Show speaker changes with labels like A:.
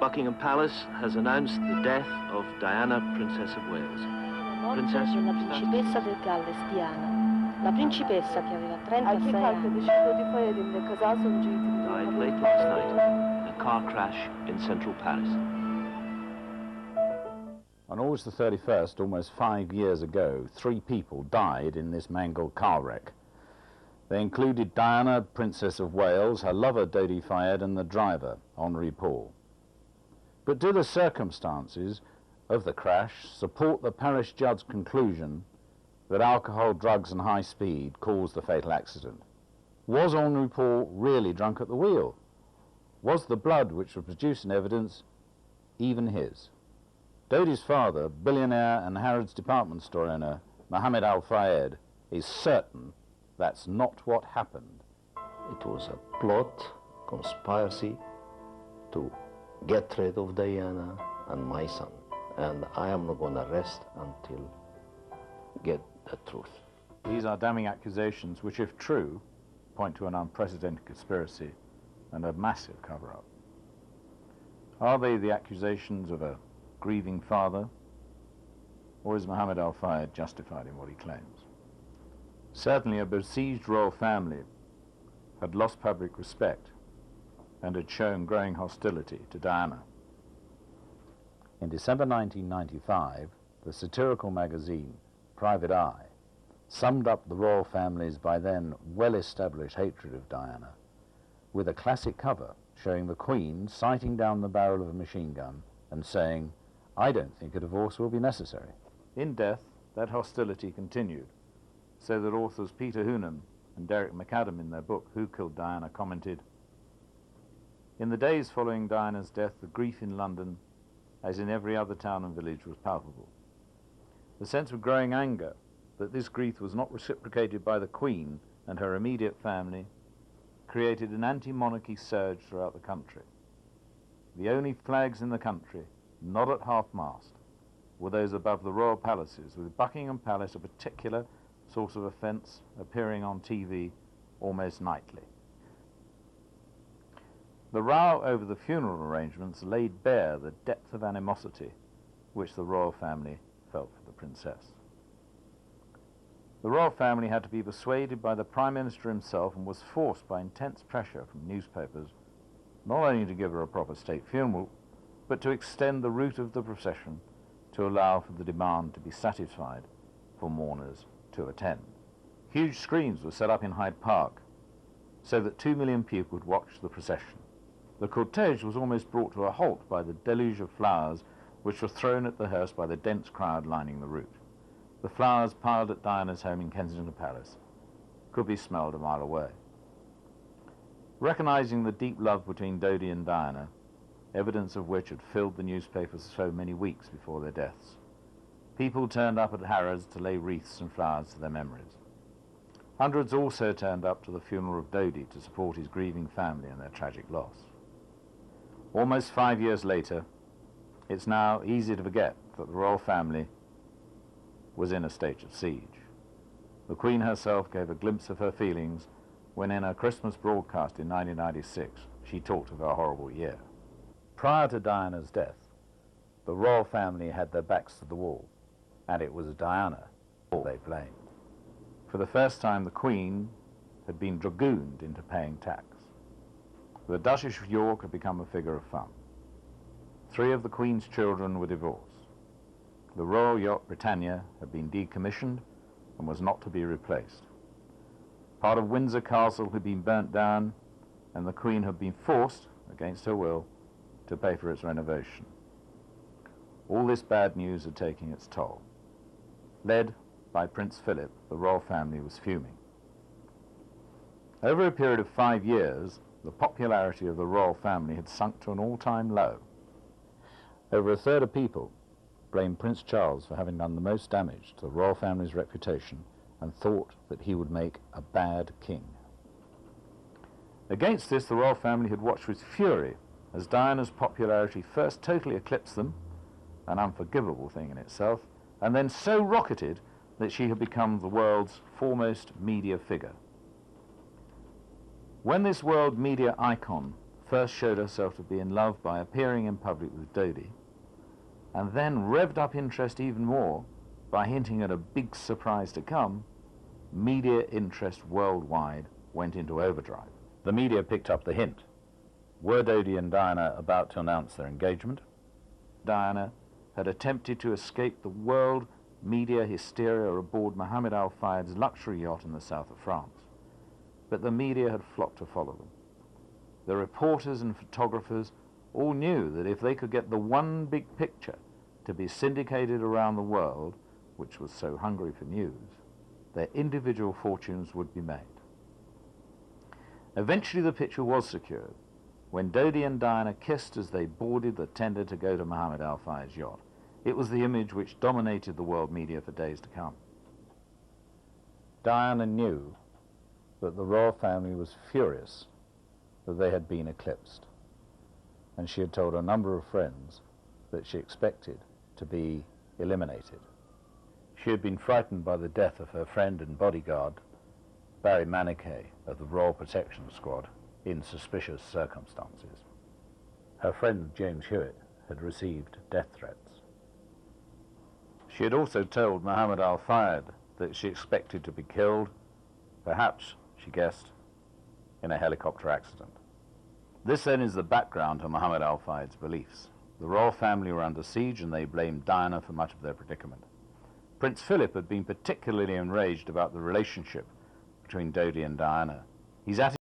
A: Buckingham Palace has announced the death of Diana, Princess of Wales.
B: Princess della principessa del Galles, Diana. La principessa che aveva 36 anni.
A: Died late last night in a car crash in central Paris.
C: On August the 31st, almost 5 years ago, 3 people died in this mangled car wreck. They included Diana, Princess of Wales, her lover Dodi Fayed, and the driver, Henri Paul. But do the circumstances of the crash support the parish judge's conclusion that alcohol, drugs and high speed caused the fatal accident? Was Henri Paul really drunk at the wheel? Was the blood which was produced in evidence even his? Dodi's father, billionaire and Harrods department store owner Mohammed Al Fayed, is certain that's not what happened.
D: It was a plot, conspiracy to get rid of Diana and my son. And I am not going to rest until get the truth.
C: These are damning accusations which, if true, point to an unprecedented conspiracy and a massive cover-up. Are they the accusations of a grieving father, or is Mohammed Al Fayed justified in what he claims? Certainly a besieged royal family had lost public respect and had shown growing hostility to Diana. In December 1995, the satirical magazine Private Eye summed up the royal family's by then well-established hatred of Diana with a classic cover showing the Queen sighting down the barrel of a machine gun and saying, "I don't think a divorce will be necessary." In death, that hostility continued, so that authors Peter Hoonan and Derek McAdam in their book Who Killed Diana commented, "In the days following Diana's death, the grief in London, as in every other town and village, was palpable. The sense of growing anger that this grief was not reciprocated by the Queen and her immediate family created an anti-monarchy surge throughout the country. The only flags in the country not at half-mast were those above the royal palaces, with Buckingham Palace a particular source of offence appearing on TV almost nightly. The row over the funeral arrangements laid bare the depth of animosity which the royal family felt for the princess. The royal family had to be persuaded by the Prime Minister himself and was forced by intense pressure from newspapers not only to give her a proper state funeral, but to extend the route of the procession to allow for the demand to be satisfied for mourners to attend. Huge screens were set up in Hyde Park so that 2 million people would watch the procession. The cortege was almost brought to a halt by the deluge of flowers which were thrown at the hearse by the dense crowd lining the route. The flowers piled at Diana's home in Kensington Palace could be smelled a mile away. Recognizing the deep love between Dodi and Diana, evidence of which had filled the newspapers so many weeks before their deaths, people turned up at Harrods to lay wreaths and flowers to their memories. Hundreds also turned up to the funeral of Dodi to support his grieving family and their tragic loss. Almost 5 years later, it's now easy to forget that the royal family was in a state of siege. The Queen herself gave a glimpse of her feelings when in her Christmas broadcast in 1996 she talked of her horrible year. Prior to Diana's death, the royal family had their backs to the wall, and it was Diana they blamed. For the first time, the Queen had been dragooned into paying tax. The Duchess of York had become a figure of fun. 3 of the Queen's children were divorced. The royal yacht Britannia had been decommissioned and was not to be replaced. Part of Windsor Castle had been burnt down, and the Queen had been forced, against her will, to pay for its renovation. All this bad news had taken its toll. Led by Prince Philip, the royal family was fuming. Over a period of 5 years, the popularity of the royal family had sunk to an all-time low. Over a third of people blamed Prince Charles for having done the most damage to the royal family's reputation and thought that he would make a bad king. Against this, the royal family had watched with fury as Diana's popularity first totally eclipsed them, an unforgivable thing in itself, and then so rocketed that she had become the world's foremost media figure. When this world media icon first showed herself to be in love by appearing in public with Dodi, and then revved up interest even more by hinting at a big surprise to come. Media interest worldwide went into overdrive. The media picked up the hint. Were Dodi and Diana about to announce their engagement? Diana had attempted to escape the world media hysteria aboard Mohammed Al Fayed's luxury yacht in the south of France, but the media had flocked to follow them. The reporters and photographers all knew that if they could get the one big picture to be syndicated around the world, which was so hungry for news, their individual fortunes would be made. Eventually the picture was secured when Dodi and Diana kissed as they boarded the tender to go to Mohammed Al Fayed's yacht. It was the image which dominated the world media for days to come. Diana knew that the royal family was furious that they had been eclipsed, and she had told a number of friends that she expected to be eliminated. She had been frightened by the death of her friend and bodyguard, Barry Manickay of the Royal Protection Squad, in suspicious circumstances. Her friend James Hewitt had received death threats. She had also told Mohammed Al Fayed that she expected to be killed, perhaps, she guessed, in a helicopter accident. This then is the background to Mohammed Al Fayed's beliefs. The royal family were under siege and they blamed Diana for much of their predicament. Prince Philip had been particularly enraged about the relationship between Dodi and Diana. His attitude